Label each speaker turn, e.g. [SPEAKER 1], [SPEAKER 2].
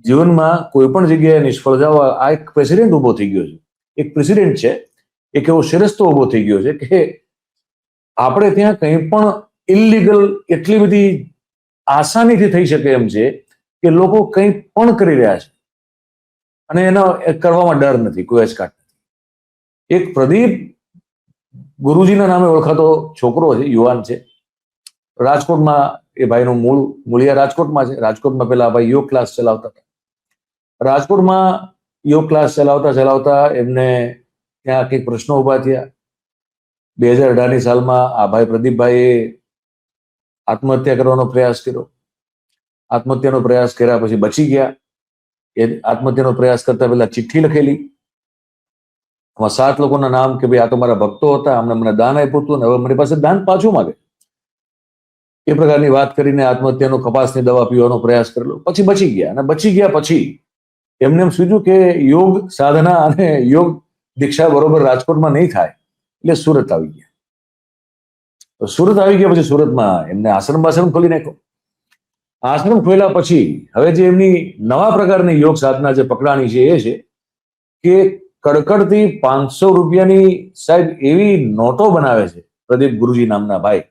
[SPEAKER 1] જીવનમાં કોઈ પણ જગ્યાએ નિષ્ફળ જાવ, આ એક પ્રેસિડેન્ટ ઉભો થઈ ગયો છે, એક પ્રેસિડેન્ટ છે, એક એવો શિરસ્તો ઉભો થઈ ગયો છે કે આપણે ત્યાં કંઈ પણ ઇલીગલ એટલી બધી આસાનીથી થઈ શકે એમ છે કે લોકો કંઈ પણ કરી રહ્યા છે અને એનો કરવામાં ડર નથી, કોઈ અચકાટ નથી. એક પ્રદીપ ગુરુજીના નામે ઓળખાતો છોકરો છે, યુવાન છે, રાજકોટમાં. એ ભાઈનું મૂળિયા રાજકોટમાં છે. રાજકોટમાં પેલા ભાઈ યોગ ક્લાસ ચલાવતા હતા. રાજકોટમાં યોગ ક્લાસ ચલાવતા ચલાવતા એમને ત્યાં કંઈક પ્રશ્નો ઉભા થયા. 2018ની સાલમાં આ ભાઈ પ્રદીપભાઈએ આત્મહત્યા કરવાનો પ્રયાસ કર્યો. આત્મહત્યાનો પ્રયાસ કર્યા પછી બચી ગયા. એ આત્મહત્યાનો પ્રયાસ કરતા પહેલા ચિઠ્ઠી લખેલી, આમાં 7 લોકોના નામ કે ભાઈ આ તો મારા ભક્તો હતા, અમને મને દાન આપ્યું હતું અને હવે મારી પાસે દાન પાછું માંગે, એ પ્રકારની વાત કરીને આત્મહત્યાનો કપાસની દવા પીવાનો પ્રયાસ કરેલો. પછી બચી ગયા. અને બચી ગયા પછી એમને એમ સૂઝ્યું કે યોગ સાધના અને યોગ દીક્ષા બરોબર રાજકોટમાં નહીં થાય, એટલે સુરત આવી ગયા. તો સુરત આવી ગયા પછી સુરતમાં એમને આશ્રમ ખોલી નાખ્યો. આશ્રમ ખોલ્યા પછી હવે જે એમની નવા પ્રકારની યોગ સાધના જે પકડાણી છે એ છે કે કડકડતી 500 રૂપિયાની સાહેબ એવી નોટો બનાવે છે પ્રદીપ ગુરુજી નામના ભાઈ,